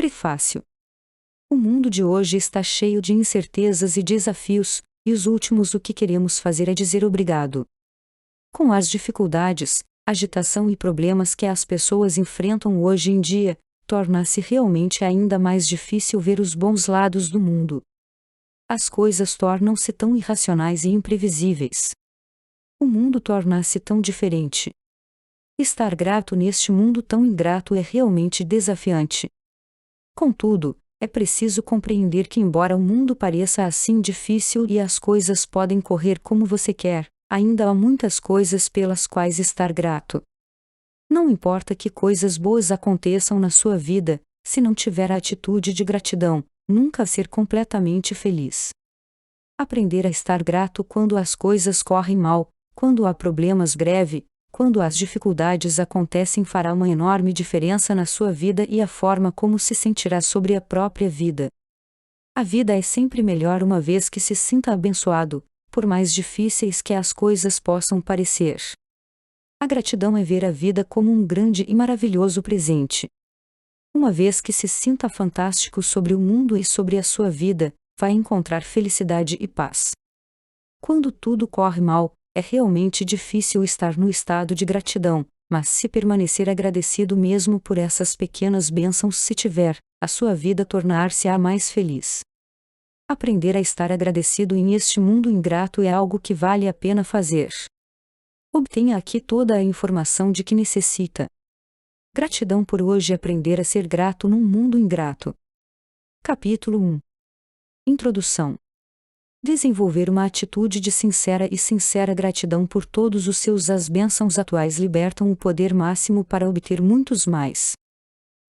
fácil. O mundo de hoje está cheio de incertezas e desafios, e os últimos o que queremos fazer é dizer obrigado. Com as dificuldades, agitação e problemas que as pessoas enfrentam hoje em dia, torna-se realmente ainda mais difícil ver os bons lados do mundo. As coisas tornam-se tão irracionais e imprevisíveis. O mundo torna-se tão diferente. Estar grato neste mundo tão ingrato é realmente desafiante. Contudo, é preciso compreender que, embora o mundo pareça assim difícil e as coisas podem correr como você quer, ainda há muitas coisas pelas quais estar grato. Não importa que coisas boas aconteçam na sua vida, se não tiver a atitude de gratidão, nunca ser completamente feliz. Aprender a estar grato quando as coisas correm mal, quando há problemas grave, quando as dificuldades acontecem fará uma enorme diferença na sua vida e a forma como se sentirá sobre a própria vida. A vida é sempre melhor uma vez que se sinta abençoado, por mais difíceis que as coisas possam parecer. A gratidão é ver a vida como um grande e maravilhoso presente. Uma vez que se sinta fantástico sobre o mundo e sobre a sua vida, vai encontrar felicidade e paz. Quando tudo corre mal, é realmente difícil estar no estado de gratidão, mas se permanecer agradecido mesmo por essas pequenas bênçãos se tiver, a sua vida tornar-se-á mais feliz. Aprender a estar agradecido em este mundo ingrato é algo que vale a pena fazer. Obtenha aqui toda a informação de que necessita. Gratidão por hoje. Aprender a ser grato num mundo ingrato. Capítulo 1. Introdução. Desenvolver uma atitude de sincera e sincera gratidão por todos os seus. As bênçãos atuais libertam o poder máximo para obter muitos mais.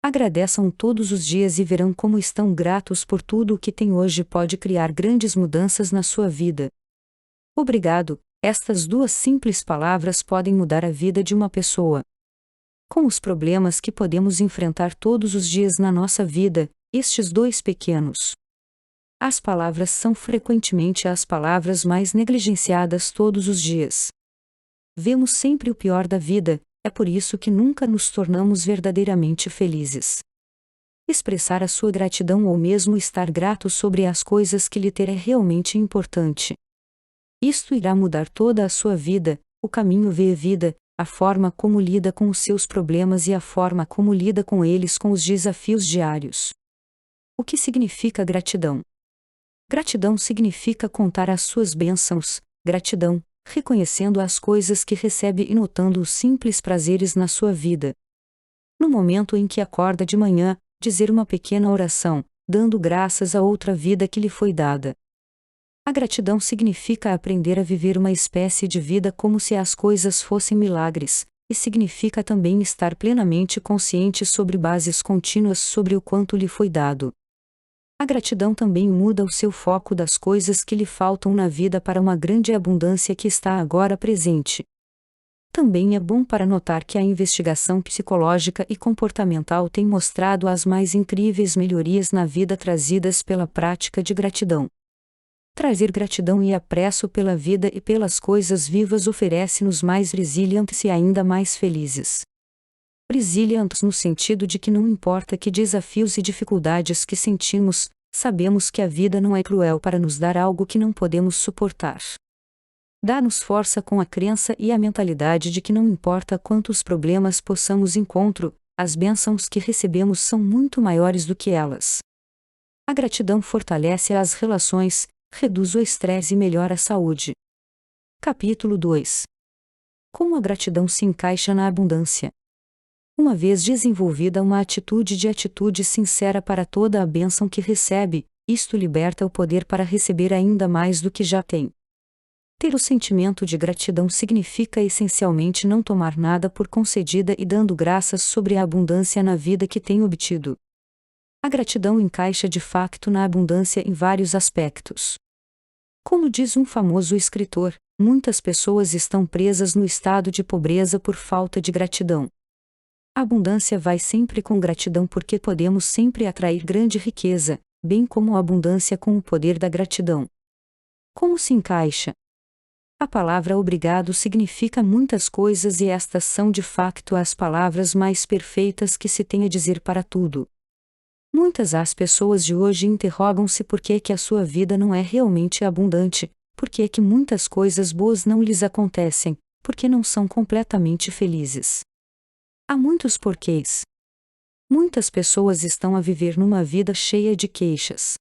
Agradeçam todos os dias e verão como estão gratos por tudo o que têm hoje pode criar grandes mudanças na sua vida. Obrigado. Estas duas simples palavras podem mudar a vida de uma pessoa. Com os problemas que podemos enfrentar todos os dias na nossa vida, estes dois pequenos. As palavras são frequentemente as palavras mais negligenciadas todos os dias. Vemos sempre o pior da vida, é por isso que nunca nos tornamos verdadeiramente felizes. Expressar a sua gratidão ou mesmo estar grato sobre as coisas que lhe ter é realmente importante. Isto irá mudar toda a sua vida, o caminho vê a vida, a forma como lida com os seus problemas e a forma como lida com eles com os desafios diários. O que significa gratidão? Gratidão significa contar as suas bênçãos, gratidão, reconhecendo as coisas que recebe e notando os simples prazeres na sua vida. No momento em que acorda de manhã, dizer uma pequena oração, dando graças a outra vida que lhe foi dada. A gratidão significa aprender a viver uma espécie de vida como se as coisas fossem milagres, e significa também estar plenamente consciente sobre bases contínuas sobre o quanto lhe foi dado. A gratidão também muda o seu foco das coisas que lhe faltam na vida para uma grande abundância que está agora presente. Também é bom para notar que a investigação psicológica e comportamental tem mostrado as mais incríveis melhorias na vida trazidas pela prática de gratidão. Trazer gratidão e apreço pela vida e pelas coisas vivas oferece-nos mais resilientes e ainda mais felizes. Resilientes no sentido de que não importa que desafios e dificuldades que sentimos, sabemos que a vida não é cruel para nos dar algo que não podemos suportar. Dá-nos força com a crença e a mentalidade de que não importa quantos problemas possamos encontrar, as bênçãos que recebemos são muito maiores do que elas. A gratidão fortalece as relações, reduz o estresse e melhora a saúde. Capítulo 2. Como a gratidão se encaixa na abundância? Uma vez desenvolvida uma atitude sincera para toda a bênção que recebe, isto liberta o poder para receber ainda mais do que já tem. Ter o sentimento de gratidão significa essencialmente não tomar nada por concedida e dando graças sobre a abundância na vida que tem obtido. A gratidão encaixa de facto na abundância em vários aspectos. Como diz um famoso escritor, muitas pessoas estão presas no estado de pobreza por falta de gratidão. A abundância vai sempre com gratidão porque podemos sempre atrair grande riqueza, bem como a abundância com o poder da gratidão. Como se encaixa? A palavra obrigado significa muitas coisas e estas são de facto as palavras mais perfeitas que se tem a dizer para tudo. Muitas as pessoas de hoje interrogam-se por que a sua vida não é realmente abundante, por que muitas coisas boas não lhes acontecem, porque não são completamente felizes. Há muitos porquês. Muitas pessoas estão a viver numa vida cheia de queixas.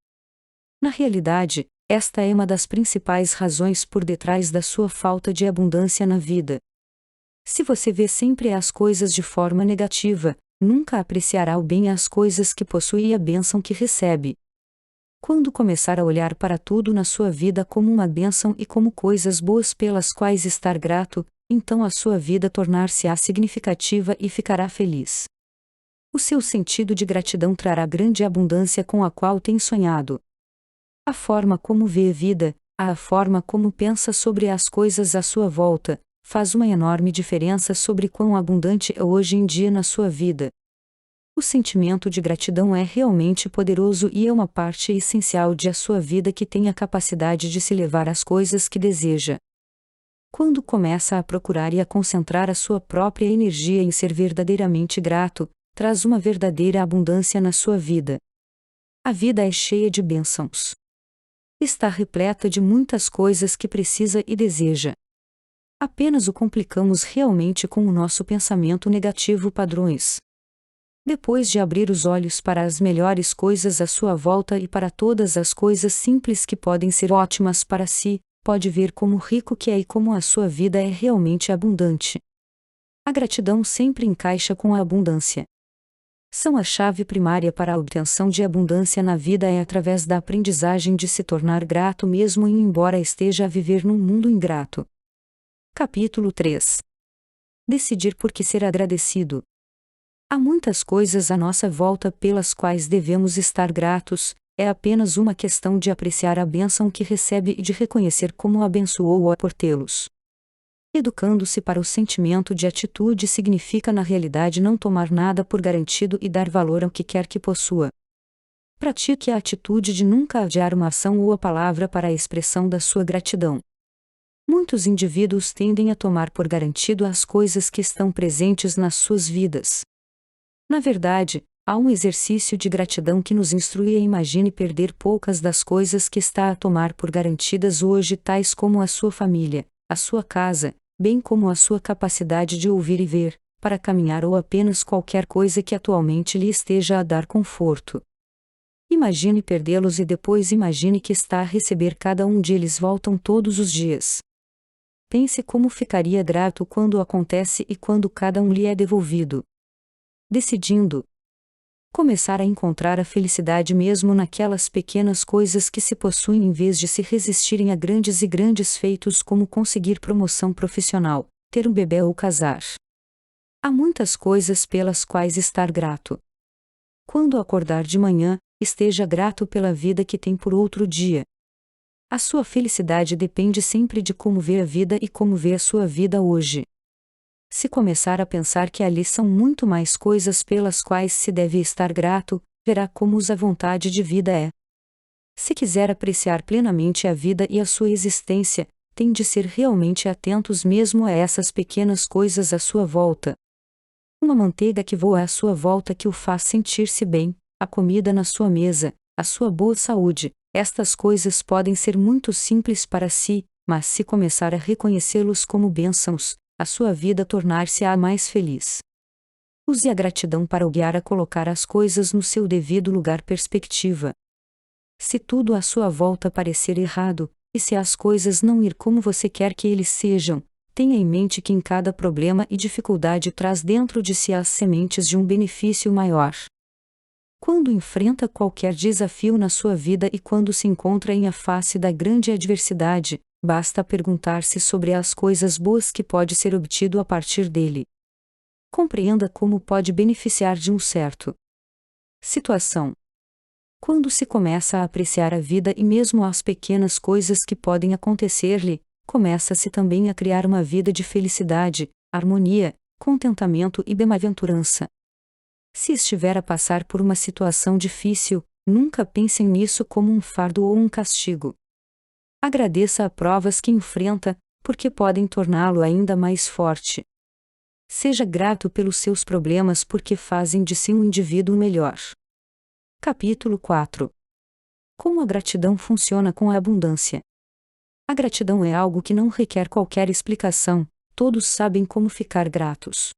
Na realidade, esta é uma das principais razões por detrás da sua falta de abundância na vida. Se você vê sempre as coisas de forma negativa, nunca apreciará o bem e as coisas que possui e a bênção que recebe. Quando começar a olhar para tudo na sua vida como uma bênção e como coisas boas pelas quais estar grato, então a sua vida tornar-se-á significativa e ficará feliz. O seu sentido de gratidão trará grande abundância com a qual tem sonhado. A forma como vê a vida, a forma como pensa sobre as coisas à sua volta, faz uma enorme diferença sobre quão abundante é hoje em dia na sua vida. O sentimento de gratidão é realmente poderoso e é uma parte essencial de a sua vida que tem a capacidade de se levar às coisas que deseja. Quando começa a procurar e a concentrar a sua própria energia em ser verdadeiramente grato, traz uma verdadeira abundância na sua vida. A vida é cheia de bênçãos. Está repleta de muitas coisas que precisa e deseja. Apenas o complicamos realmente com o nosso pensamento negativo padrões. Depois de abrir os olhos para as melhores coisas à sua volta e para todas as coisas simples que podem ser ótimas para si, pode ver como rico que é e como a sua vida é realmente abundante. A gratidão sempre encaixa com a abundância. São a chave primária para a obtenção de abundância na vida é através da aprendizagem de se tornar grato mesmo embora esteja a viver num mundo ingrato. Capítulo 3. Decidir por que ser agradecido. Há muitas coisas à nossa volta pelas quais devemos estar gratos, é apenas uma questão de apreciar a bênção que recebe e de reconhecer como abençoou-o por tê-los. Educando-se para o sentimento de atitude significa na realidade não tomar nada por garantido e dar valor ao que quer que possua. Pratique a atitude de nunca adiar uma ação ou a palavra para a expressão da sua gratidão. Muitos indivíduos tendem a tomar por garantido as coisas que estão presentes nas suas vidas. Na verdade, há um exercício de gratidão que nos instrui a imagine perder poucas das coisas que está a tomar por garantidas hoje, tais como a sua família, a sua casa, bem como a sua capacidade de ouvir e ver, para caminhar ou apenas qualquer coisa que atualmente lhe esteja a dar conforto. Imagine perdê-los e depois imagine que está a receber cada um deles voltam todos os dias. Pense como ficaria grato quando acontece e quando cada um lhe é devolvido. Decidindo começar a encontrar a felicidade mesmo naquelas pequenas coisas que se possuem em vez de se resistirem a grandes feitos como conseguir promoção profissional, ter um bebê ou casar. Há muitas coisas pelas quais estar grato. Quando acordar de manhã, esteja grato pela vida que tem por outro dia. A sua felicidade depende sempre de como vê a vida e como vê a sua vida hoje. Se começar a pensar que ali são muito mais coisas pelas quais se deve estar grato, verá como a vontade de vida é. Se quiser apreciar plenamente a vida e a sua existência, tem de ser realmente atentos mesmo a essas pequenas coisas à sua volta. Uma manteiga que voa à sua volta que o faz sentir-se bem, a comida na sua mesa, a sua boa saúde, estas coisas podem ser muito simples para si, mas se começar a reconhecê-los como bênçãos, a sua vida tornar-se-á mais feliz. Use a gratidão para o guiar a colocar as coisas no seu devido lugar perspectiva. Se tudo à sua volta parecer errado, e se as coisas não ir como você quer que eles sejam, tenha em mente que em cada problema e dificuldade traz dentro de si as sementes de um benefício maior. Quando enfrenta qualquer desafio na sua vida e quando se encontra em a face da grande adversidade, basta perguntar-se sobre as coisas boas que pode ser obtido a partir dele. Compreenda como pode beneficiar de um certo situação. Quando se começa a apreciar a vida e mesmo as pequenas coisas que podem acontecer-lhe, começa-se também a criar uma vida de felicidade, harmonia, contentamento e bem-aventurança. Se estiver a passar por uma situação difícil, nunca pense nisso como um fardo ou um castigo. Agradeça a provas que enfrenta, porque podem torná-lo ainda mais forte. Seja grato pelos seus problemas porque fazem de si um indivíduo melhor. Capítulo 4. Como a gratidão funciona com a abundância. A gratidão é algo que não requer qualquer explicação, todos sabem como ficar gratos.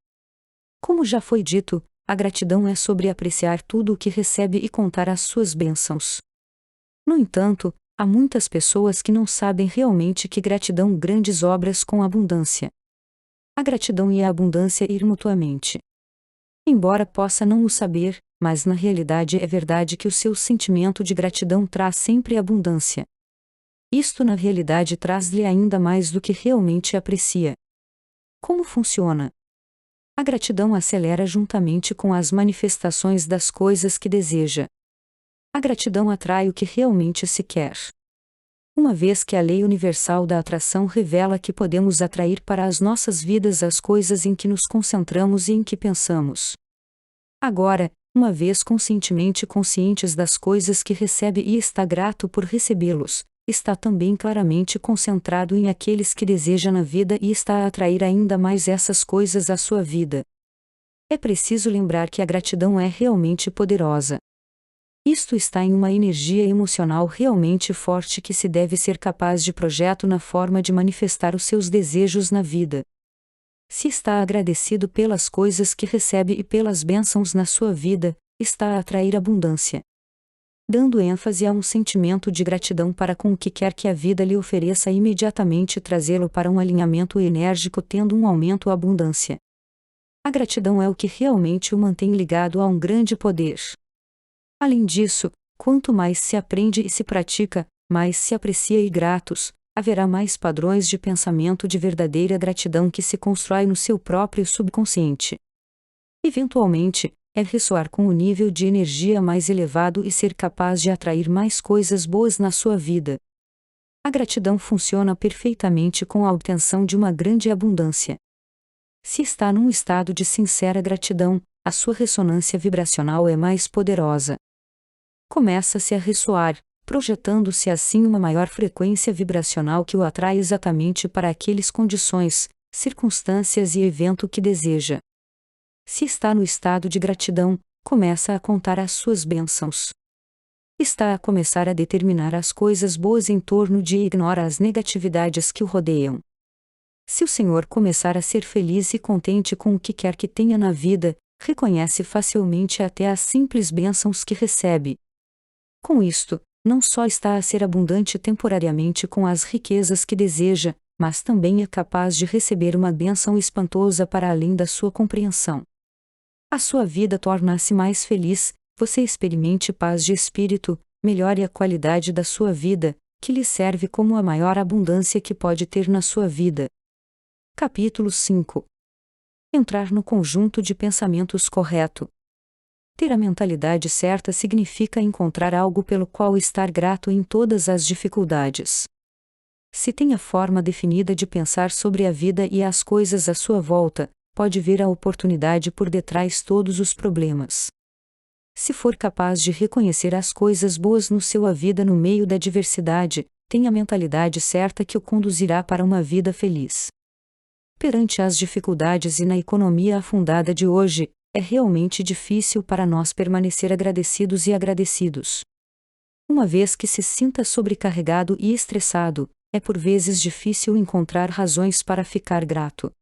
Como já foi dito, a gratidão é sobre apreciar tudo o que recebe e contar as suas bênçãos. No entanto, há muitas pessoas que não sabem realmente que gratidão grandes obras com abundância. A gratidão e a abundância ir mutuamente. Embora possa não o saber, mas na realidade é verdade que o seu sentimento de gratidão traz sempre abundância. Isto na realidade traz-lhe ainda mais do que realmente aprecia. Como funciona? A gratidão acelera juntamente com as manifestações das coisas que deseja. A gratidão atrai o que realmente se quer. Uma vez que a lei universal da atração revela que podemos atrair para as nossas vidas as coisas em que nos concentramos e em que pensamos. Agora, uma vez conscientemente conscientes das coisas que recebe e está grato por recebê-los, está também claramente concentrado em aqueles que deseja na vida e está a atrair ainda mais essas coisas à sua vida. É preciso lembrar que a gratidão é realmente poderosa. Isto está em uma energia emocional realmente forte que se deve ser capaz de projeto na forma de manifestar os seus desejos na vida. Se está agradecido pelas coisas que recebe e pelas bênçãos na sua vida, está a atrair abundância. Dando ênfase a um sentimento de gratidão para com o que quer que a vida lhe ofereça e imediatamente trazê-lo para um alinhamento enérgico tendo um aumento à abundância. A gratidão é o que realmente o mantém ligado a um grande poder. Além disso, quanto mais se aprende e se pratica, mais se aprecia e gratos, haverá mais padrões de pensamento de verdadeira gratidão que se constrói no seu próprio subconsciente. Eventualmente, é ressoar com o nível de energia mais elevado e ser capaz de atrair mais coisas boas na sua vida. A gratidão funciona perfeitamente com a obtenção de uma grande abundância. Se está num estado de sincera gratidão, a sua ressonância vibracional é mais poderosa. Começa-se a ressoar, projetando-se assim uma maior frequência vibracional que o atrai exatamente para aqueles condições, circunstâncias e evento que deseja. Se está no estado de gratidão, começa a contar as suas bênçãos. Está a começar a determinar as coisas boas em torno de e ignora as negatividades que o rodeiam. Se o Senhor começar a ser feliz e contente com o que quer que tenha na vida, reconhece facilmente até as simples bênçãos que recebe. Com isto, não só está a ser abundante temporariamente com as riquezas que deseja, mas também é capaz de receber uma bênção espantosa para além da sua compreensão. A sua vida torna-se mais feliz, você experimente paz de espírito, melhore a qualidade da sua vida, que lhe serve como a maior abundância que pode ter na sua vida. Capítulo 5. Entrar no conjunto de pensamentos correto. Ter a mentalidade certa significa encontrar algo pelo qual estar grato em todas as dificuldades. Se tem a forma definida de pensar sobre a vida e as coisas à sua volta, pode ver a oportunidade por detrás todos os problemas. Se for capaz de reconhecer as coisas boas no sua vida no meio da diversidade, tem a mentalidade certa que o conduzirá para uma vida feliz. Perante as dificuldades e na economia afundada de hoje, é realmente difícil para nós permanecer agradecidos e agradecidos. Uma vez que se sinta sobrecarregado e estressado, é por vezes difícil encontrar razões para ficar grato.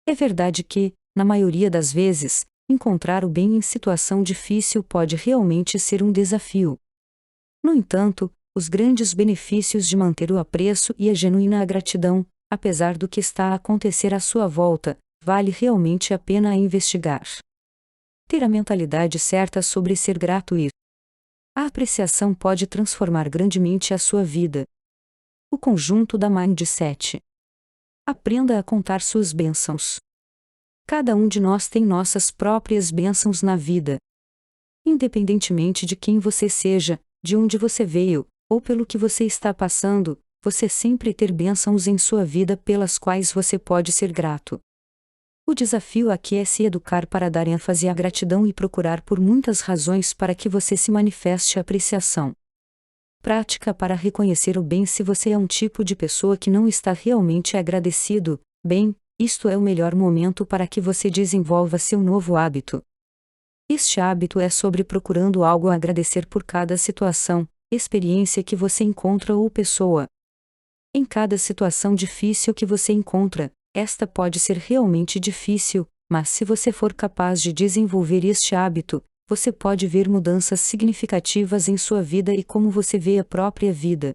É verdade que, na maioria das vezes, encontrar o bem em situação difícil pode realmente ser um desafio. No entanto, os grandes benefícios de manter o apreço e a genuína gratidão, apesar do que está a acontecer à sua volta, vale realmente a pena a investigar. Ter a mentalidade certa sobre ser grato e a apreciação pode transformar grandemente a sua vida. O conjunto da Mindset. Aprenda a contar suas bênçãos. Cada um de nós tem nossas próprias bênçãos na vida. Independentemente de quem você seja, de onde você veio, ou pelo que você está passando, você sempre ter bênçãos em sua vida pelas quais você pode ser grato. O desafio aqui é se educar para dar ênfase à gratidão e procurar por muitas razões para que você se manifeste a apreciação. Prática para reconhecer o bem. Se você é um tipo de pessoa que não está realmente agradecido, bem, isto é o melhor momento para que você desenvolva seu novo hábito. Este hábito é sobre procurando algo a agradecer por cada situação, experiência que você encontra ou pessoa. Em cada situação difícil que você encontra, esta pode ser realmente difícil, mas se você for capaz de desenvolver este hábito, você pode ver mudanças significativas em sua vida e como você vê a própria vida.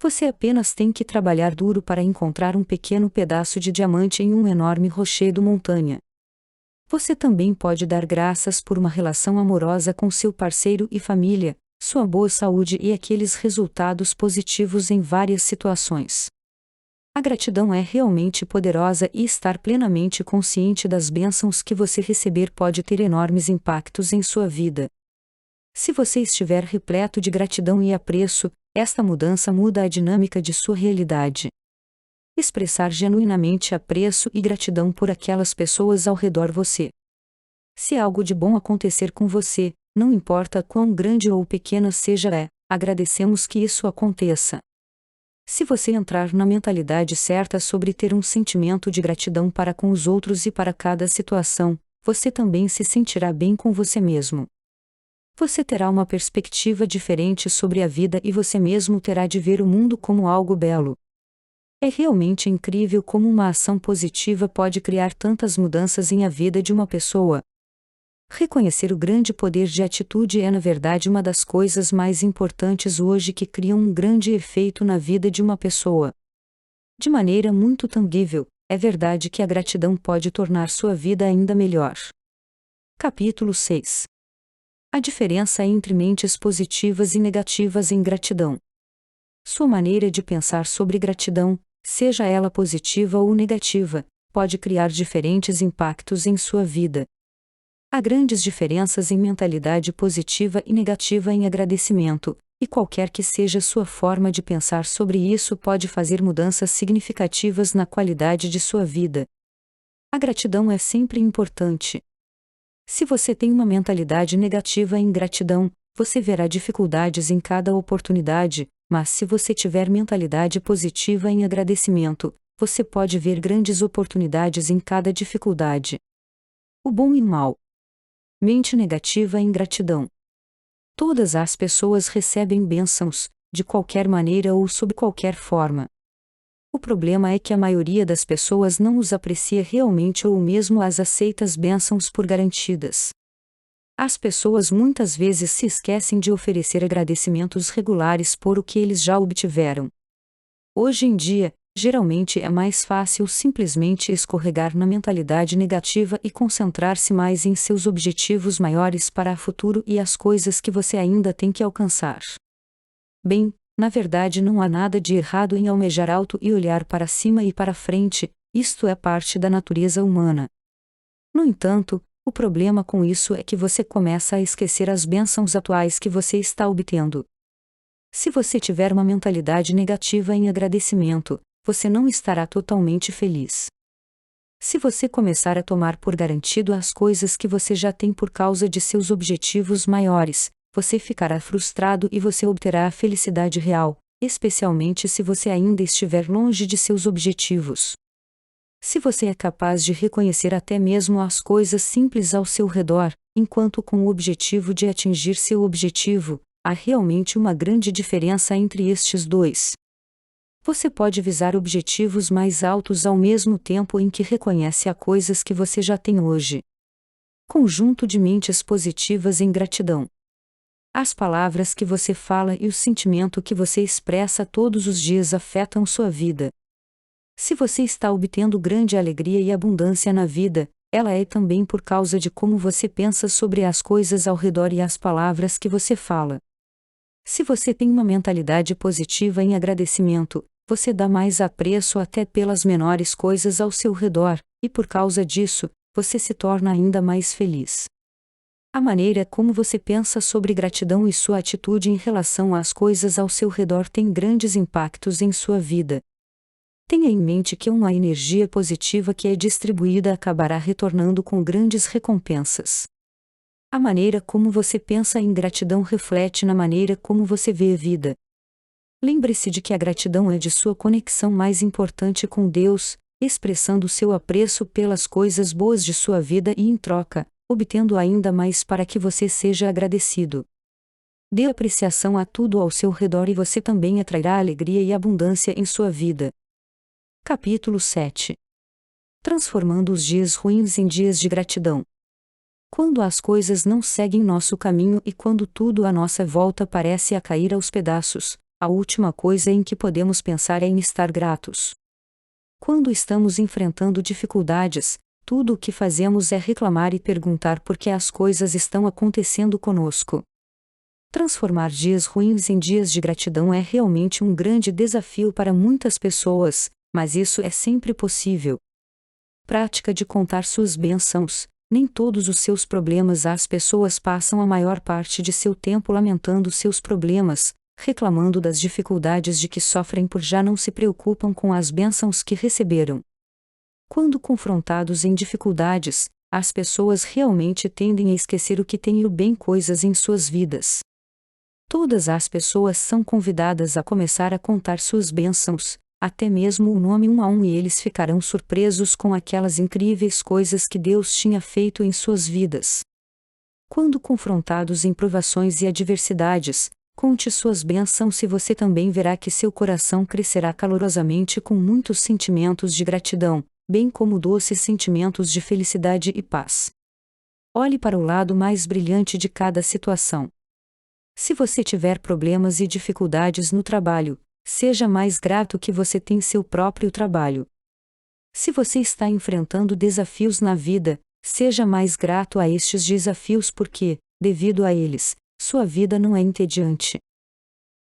Você apenas tem que trabalhar duro para encontrar um pequeno pedaço de diamante em um enorme rochedo montanha. Você também pode dar graças por uma relação amorosa com seu parceiro e família, sua boa saúde e aqueles resultados positivos em várias situações. A gratidão é realmente poderosa e estar plenamente consciente das bênçãos que você receber pode ter enormes impactos em sua vida. Se você estiver repleto de gratidão e apreço, esta mudança muda a dinâmica de sua realidade. Expressar genuinamente apreço e gratidão por aquelas pessoas ao redor você. Se algo de bom acontecer com você, não importa quão grande ou pequena seja, agradecemos que isso aconteça. Se você entrar na mentalidade certa sobre ter um sentimento de gratidão para com os outros e para cada situação, você também se sentirá bem com você mesmo. Você terá uma perspectiva diferente sobre a vida e você mesmo terá de ver o mundo como algo belo. É realmente incrível como uma ação positiva pode criar tantas mudanças em a vida de uma pessoa. Reconhecer o grande poder de atitude é na verdade uma das coisas mais importantes hoje que criam um grande efeito na vida de uma pessoa. De maneira muito tangível, é verdade que a gratidão pode tornar sua vida ainda melhor. Capítulo 6. A diferença entre mentes positivas e negativas em gratidão. Sua maneira de pensar sobre gratidão, seja ela positiva ou negativa, pode criar diferentes impactos em sua vida. Há grandes diferenças em mentalidade positiva e negativa em agradecimento, e qualquer que seja sua forma de pensar sobre isso pode fazer mudanças significativas na qualidade de sua vida. A gratidão é sempre importante. Se você tem uma mentalidade negativa em gratidão, você verá dificuldades em cada oportunidade, mas se você tiver mentalidade positiva em agradecimento, você pode ver grandes oportunidades em cada dificuldade. O bom e o mal. Mente negativa em gratidão. Todas as pessoas recebem bênçãos, de qualquer maneira ou sob qualquer forma. O problema é que a maioria das pessoas não os aprecia realmente ou mesmo as aceita as bênçãos por garantidas. As pessoas muitas vezes se esquecem de oferecer agradecimentos regulares por o que eles já obtiveram. Hoje em dia, geralmente é mais fácil simplesmente escorregar na mentalidade negativa e concentrar-se mais em seus objetivos maiores para o futuro e as coisas que você ainda tem que alcançar. Bem, na verdade não há nada de errado em almejar alto e olhar para cima e para frente, isto é parte da natureza humana. No entanto, o problema com isso é que você começa a esquecer as bênçãos atuais que você está obtendo. Se você tiver uma mentalidade negativa em agradecimento, você não estará totalmente feliz. Se você começar a tomar por garantido as coisas que você já tem por causa de seus objetivos maiores, você ficará frustrado e você obterá a felicidade real, especialmente se você ainda estiver longe de seus objetivos. Se você é capaz de reconhecer até mesmo as coisas simples ao seu redor, enquanto com o objetivo de atingir seu objetivo, há realmente uma grande diferença entre estes dois. Você pode visar objetivos mais altos ao mesmo tempo em que reconhece as coisas que você já tem hoje. Conjunto de mentes positivas em gratidão. As palavras que você fala e o sentimento que você expressa todos os dias afetam sua vida. Se você está obtendo grande alegria e abundância na vida, ela é também por causa de como você pensa sobre as coisas ao redor e as palavras que você fala. Se você tem uma mentalidade positiva em agradecimento, você dá mais apreço até pelas menores coisas ao seu redor, e por causa disso, você se torna ainda mais feliz. A maneira como você pensa sobre gratidão e sua atitude em relação às coisas ao seu redor tem grandes impactos em sua vida. Tenha em mente que uma energia positiva que é distribuída acabará retornando com grandes recompensas. A maneira como você pensa em gratidão reflete na maneira como você vê a vida. Lembre-se de que a gratidão é de sua conexão mais importante com Deus, expressando seu apreço pelas coisas boas de sua vida e em troca, obtendo ainda mais para que você seja agradecido. Dê apreciação a tudo ao seu redor e você também atrairá alegria e abundância em sua vida. Capítulo 7. Transformando os dias ruins em dias de gratidão. Quando as coisas não seguem nosso caminho e quando tudo à nossa volta parece a cair aos pedaços, a última coisa em que podemos pensar é em estar gratos. Quando estamos enfrentando dificuldades, tudo o que fazemos é reclamar e perguntar por que as coisas estão acontecendo conosco. Transformar dias ruins em dias de gratidão é realmente um grande desafio para muitas pessoas, mas isso é sempre possível. Prática de contar suas bênçãos. Nem todos os seus problemas. As pessoas passam a maior parte de seu tempo lamentando seus problemas, reclamando das dificuldades de que sofrem por já não se preocupam com as bênçãos que receberam. Quando confrontados em dificuldades, as pessoas realmente tendem a esquecer o que tem e o bem coisas em suas vidas. Todas as pessoas são convidadas a começar a contar suas bênçãos, até mesmo o nome um a um, e eles ficarão surpresos com aquelas incríveis coisas que Deus tinha feito em suas vidas. Quando confrontados em provações e adversidades, conte suas bênçãos e você também verá que seu coração crescerá calorosamente com muitos sentimentos de gratidão, bem como doces sentimentos de felicidade e paz. Olhe para o lado mais brilhante de cada situação. Se você tiver problemas e dificuldades no trabalho, seja mais grato que você tem seu próprio trabalho. Se você está enfrentando desafios na vida, seja mais grato a estes desafios porque, devido a eles, sua vida não é entediante.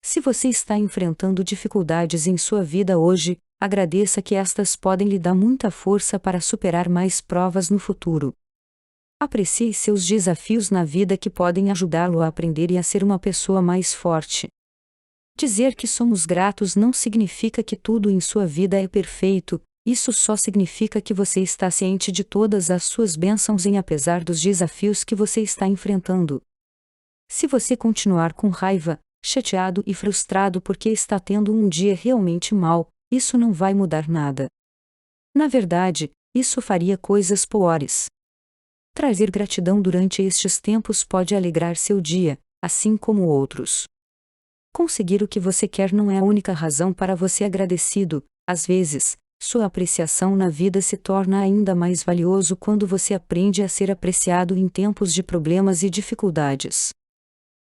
Se você está enfrentando dificuldades em sua vida hoje, agradeça que estas podem lhe dar muita força para superar mais provas no futuro. Aprecie seus desafios na vida que podem ajudá-lo a aprender e a ser uma pessoa mais forte. Dizer que somos gratos não significa que tudo em sua vida é perfeito, isso só significa que você está ciente de todas as suas bênçãos apesar dos desafios que você está enfrentando. Se você continuar com raiva, chateado e frustrado porque está tendo um dia realmente mau, isso não vai mudar nada. Na verdade, isso faria coisas piores. Trazer gratidão durante estes tempos pode alegrar seu dia, assim como outros. Conseguir o que você quer não é a única razão para você agradecido. Às vezes, sua apreciação na vida se torna ainda mais valioso quando você aprende a ser apreciado em tempos de problemas e dificuldades.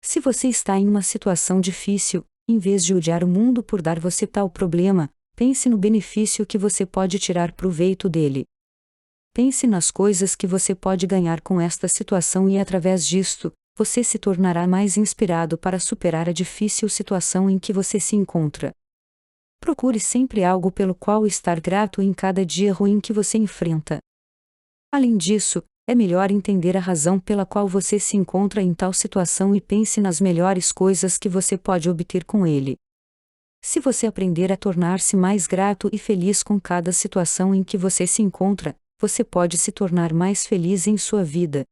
Se você está em uma situação difícil, em vez de odiar o mundo por dar você tal problema, pense no benefício que você pode tirar proveito dele. Pense nas coisas que você pode ganhar com esta situação e através disto, você se tornará mais inspirado para superar a difícil situação em que você se encontra. Procure sempre algo pelo qual estar grato em cada dia ruim que você enfrenta. Além disso, é melhor entender a razão pela qual você se encontra em tal situação e pense nas melhores coisas que você pode obter com ele. Se você aprender a tornar-se mais grato e feliz com cada situação em que você se encontra, você pode se tornar mais feliz em sua vida.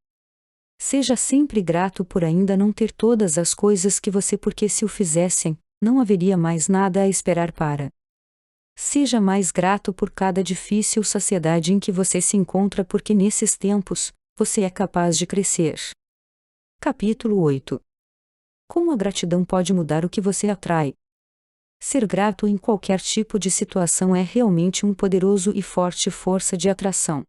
Seja sempre grato por ainda não ter todas as coisas que você, porque se o fizessem, não haveria mais nada a esperar para. Seja mais grato por cada difícil sociedade em que você se encontra porque nesses tempos, você é capaz de crescer. Capítulo 8. Como a gratidão pode mudar o que você atrai? Ser grato em qualquer tipo de situação é realmente um poderoso e forte força de atração.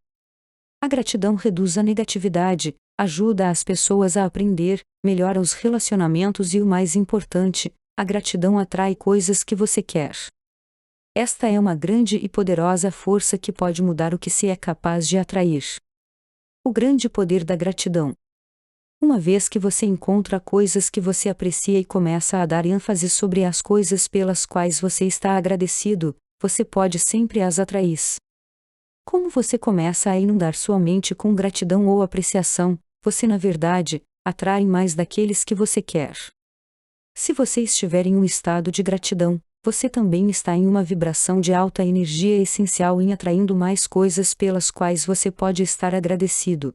A gratidão reduz a negatividade, ajuda as pessoas a aprender, melhora os relacionamentos e o mais importante, a gratidão atrai coisas que você quer. Esta é uma grande e poderosa força que pode mudar o que se é capaz de atrair. O grande poder da gratidão. Uma vez que você encontra coisas que você aprecia e começa a dar ênfase sobre as coisas pelas quais você está agradecido, você pode sempre as atrair. Como você começa a inundar sua mente com gratidão ou apreciação, você na verdade, atrai mais daqueles que você quer. Se você estiver em um estado de gratidão, você também está em uma vibração de alta energia essencial em atraindo mais coisas pelas quais você pode estar agradecido.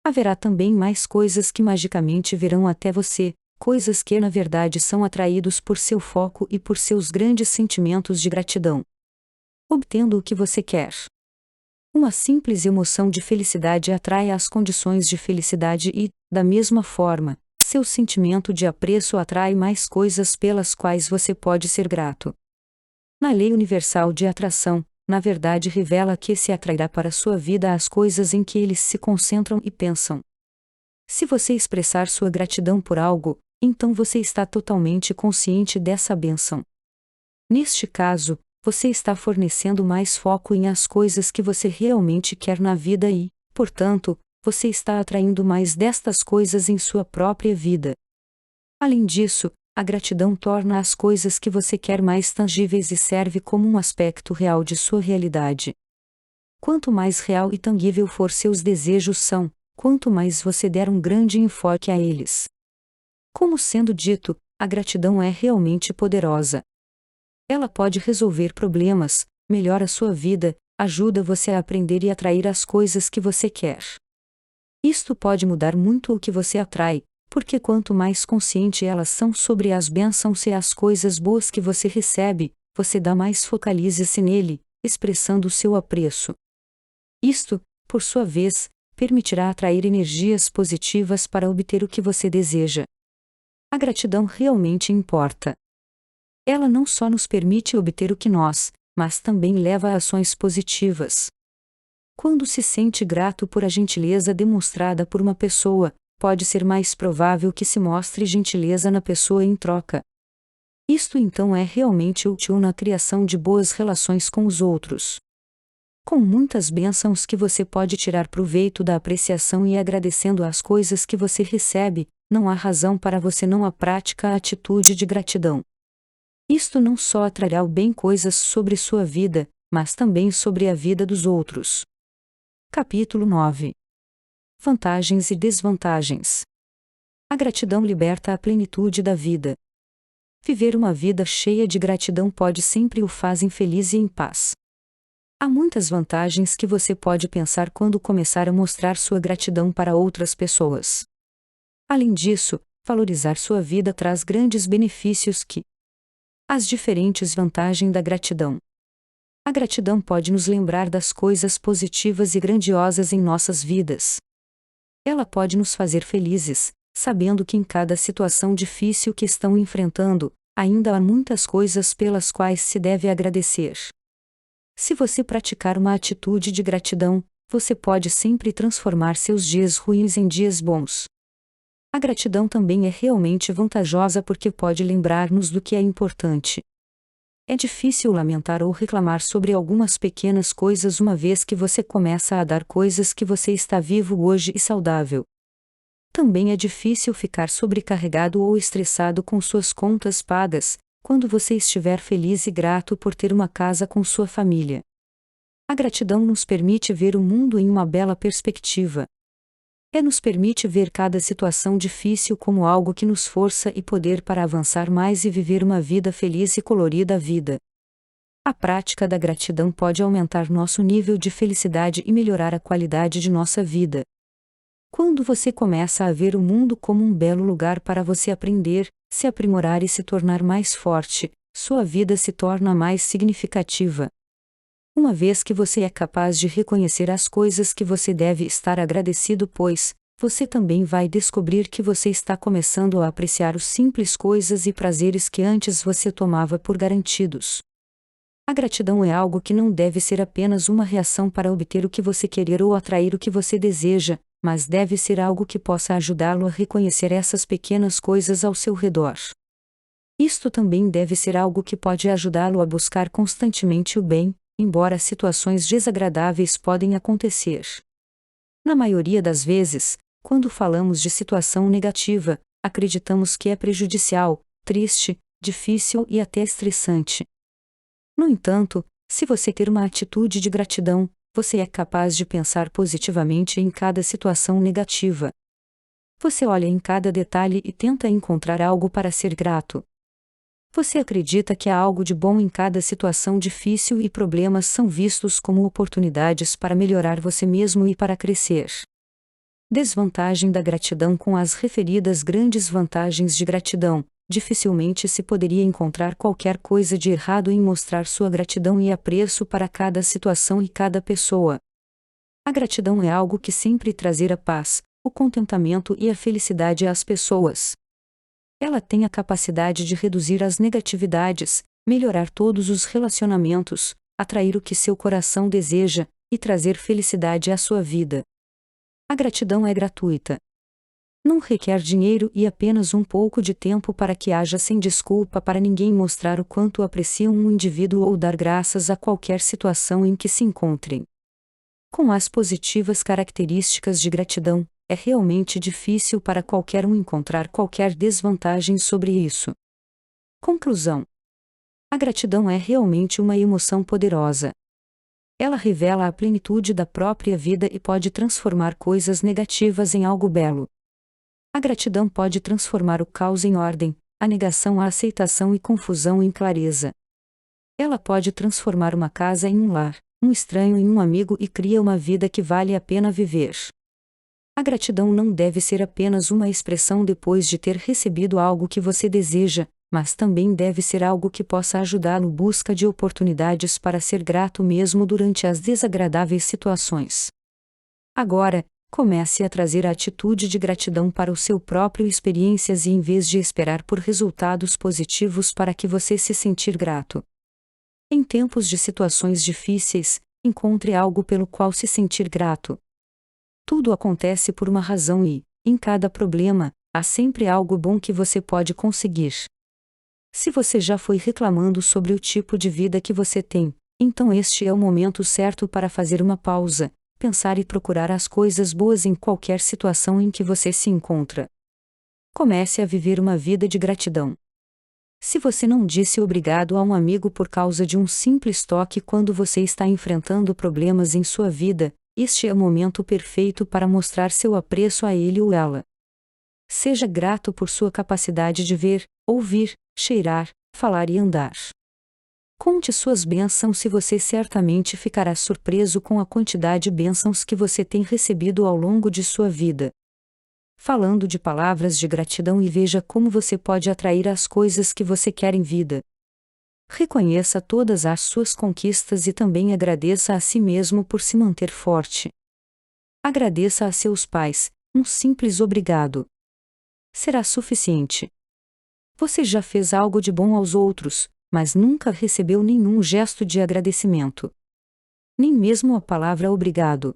Haverá também mais coisas que magicamente virão até você, coisas que na verdade são atraídos por seu foco e por seus grandes sentimentos de gratidão. Obtendo o que você quer. Uma simples emoção de felicidade atrai as condições de felicidade e, da mesma forma, seu sentimento de apreço atrai mais coisas pelas quais você pode ser grato. Na lei universal de atração, na verdade revela que se atrairá para sua vida as coisas em que eles se concentram e pensam. Se você expressar sua gratidão por algo, então você está totalmente consciente dessa bênção. Neste caso, você está fornecendo mais foco em as coisas que você realmente quer na vida e, portanto, você está atraindo mais destas coisas em sua própria vida. Além disso, a gratidão torna as coisas que você quer mais tangíveis e serve como um aspecto real de sua realidade. Quanto mais real e tangível for seus desejos são, quanto mais você der um grande enfoque a eles. Como sendo dito, a gratidão é realmente poderosa. Ela pode resolver problemas, melhora sua vida, ajuda você a aprender e atrair as coisas que você quer. Isto pode mudar muito o que você atrai, porque quanto mais consciente elas são sobre as bênçãos e as coisas boas que você recebe, você dá mais focalize-se nele, expressando seu apreço. Isto, por sua vez, permitirá atrair energias positivas para obter o que você deseja. A gratidão realmente importa. Ela não só nos permite obter o que nós, mas também leva a ações positivas. Quando se sente grato por a gentileza demonstrada por uma pessoa, pode ser mais provável que se mostre gentileza na pessoa em troca. Isto então é realmente útil na criação de boas relações com os outros. Com muitas bênçãos que você pode tirar proveito da apreciação e agradecendo as coisas que você recebe, não há razão para você não praticar a atitude de gratidão. Isto não só atrairá o bem coisas sobre sua vida, mas também sobre a vida dos outros. Capítulo 9. Vantagens e desvantagens. A gratidão liberta a plenitude da vida. Viver uma vida cheia de gratidão pode sempre o fazer feliz e em paz. Há muitas vantagens que você pode pensar quando começar a mostrar sua gratidão para outras pessoas. Além disso, valorizar sua vida traz grandes benefícios que as diferentes vantagens da gratidão. A gratidão pode nos lembrar das coisas positivas e grandiosas em nossas vidas. Ela pode nos fazer felizes, sabendo que em cada situação difícil que estão enfrentando, ainda há muitas coisas pelas quais se deve agradecer. Se você praticar uma atitude de gratidão, você pode sempre transformar seus dias ruins em dias bons. A gratidão também é realmente vantajosa porque pode lembrar-nos do que é importante. É difícil lamentar ou reclamar sobre algumas pequenas coisas uma vez que você começa a dar coisas que você está vivo hoje e saudável. Também é difícil ficar sobrecarregado ou estressado com suas contas pagas, quando você estiver feliz e grato por ter uma casa com sua família. A gratidão nos permite ver o mundo em uma bela perspectiva. Nos permite ver cada situação difícil como algo que nos força e poder para avançar mais e viver uma vida feliz e colorida a vida. A prática da gratidão pode aumentar nosso nível de felicidade e melhorar a qualidade de nossa vida. Quando você começa a ver o mundo como um belo lugar para você aprender, se aprimorar e se tornar mais forte, sua vida se torna mais significativa. Uma vez que você é capaz de reconhecer as coisas que você deve estar agradecido, pois você também vai descobrir que você está começando a apreciar os simples coisas e prazeres que antes você tomava por garantidos. A gratidão é algo que não deve ser apenas uma reação para obter o que você quer ou atrair o que você deseja, mas deve ser algo que possa ajudá-lo a reconhecer essas pequenas coisas ao seu redor. Isto também deve ser algo que pode ajudá-lo a buscar constantemente o bem, embora situações desagradáveis podem acontecer. Na maioria das vezes, quando falamos de situação negativa, acreditamos que é prejudicial, triste, difícil e até estressante. No entanto, se você ter uma atitude de gratidão, você é capaz de pensar positivamente em cada situação negativa. Você olha em cada detalhe e tenta encontrar algo para ser grato. Você acredita que há algo de bom em cada situação difícil e problemas são vistos como oportunidades para melhorar você mesmo e para crescer. Desvantagem da gratidão. Com as referidas grandes vantagens de gratidão, dificilmente se poderia encontrar qualquer coisa de errado em mostrar sua gratidão e apreço para cada situação e cada pessoa. A gratidão é algo que sempre trazerá a paz, o contentamento e a felicidade às pessoas. Ela tem a capacidade de reduzir as negatividades, melhorar todos os relacionamentos, atrair o que seu coração deseja e trazer felicidade à sua vida. A gratidão é gratuita. Não requer dinheiro e apenas um pouco de tempo para que haja sem desculpa para ninguém mostrar o quanto apreciam um indivíduo ou dar graças a qualquer situação em que se encontrem. Com as positivas características de gratidão, é realmente difícil para qualquer um encontrar qualquer desvantagem sobre isso. Conclusão: a gratidão é realmente uma emoção poderosa. Ela revela a plenitude da própria vida e pode transformar coisas negativas em algo belo. A gratidão pode transformar o caos em ordem, a negação a aceitação e confusão em clareza. Ela pode transformar uma casa em um lar, um estranho em um amigo e cria uma vida que vale a pena viver. A gratidão não deve ser apenas uma expressão depois de ter recebido algo que você deseja, mas também deve ser algo que possa ajudá-lo em busca de oportunidades para ser grato mesmo durante as desagradáveis situações. Agora, comece a trazer a atitude de gratidão para o seu próprio experiências e em vez de esperar por resultados positivos para que você se sentir grato. Em tempos de situações difíceis, encontre algo pelo qual se sentir grato. Tudo acontece por uma razão e, em cada problema, há sempre algo bom que você pode conseguir. Se você já foi reclamando sobre o tipo de vida que você tem, então este é o momento certo para fazer uma pausa, pensar e procurar as coisas boas em qualquer situação em que você se encontra. Comece a viver uma vida de gratidão. Se você não disse obrigado a um amigo por causa de um simples toque quando você está enfrentando problemas em sua vida, este é o momento perfeito para mostrar seu apreço a ele ou ela. Seja grato por sua capacidade de ver, ouvir, cheirar, falar e andar. Conte suas bênçãos e você certamente ficará surpreso com a quantidade de bênçãos que você tem recebido ao longo de sua vida. Falando de palavras de gratidão e veja como você pode atrair as coisas que você quer em vida. Reconheça todas as suas conquistas e também agradeça a si mesmo por se manter forte. Agradeça a seus pais, um simples obrigado será suficiente. Você já fez algo de bom aos outros, mas nunca recebeu nenhum gesto de agradecimento. Nem mesmo a palavra obrigado.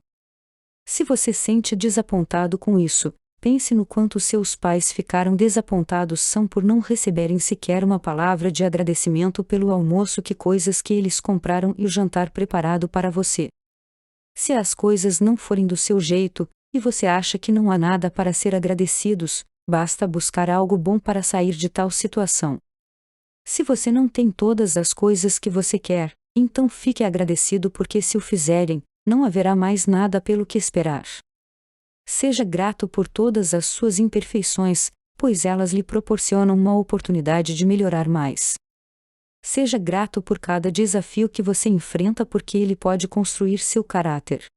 Se você sente desapontado com isso, pense no quanto seus pais ficaram desapontados são por não receberem sequer uma palavra de agradecimento pelo almoço que coisas que eles compraram e o jantar preparado para você. Se as coisas não forem do seu jeito, e você acha que não há nada para ser agradecidos, basta buscar algo bom para sair de tal situação. Se você não tem todas as coisas que você quer, então fique agradecido porque se o fizerem, não haverá mais nada pelo que esperar. Seja grato por todas as suas imperfeições, pois elas lhe proporcionam uma oportunidade de melhorar mais. Seja grato por cada desafio que você enfrenta porque ele pode construir seu caráter.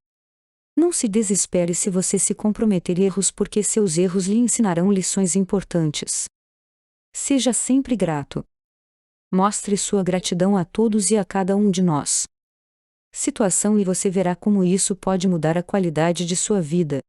Não se desespere se você se comprometer erros porque seus erros lhe ensinarão lições importantes. Seja sempre grato. Mostre sua gratidão a todos e a cada um de nós. Situação e você verá como isso pode mudar a qualidade de sua vida.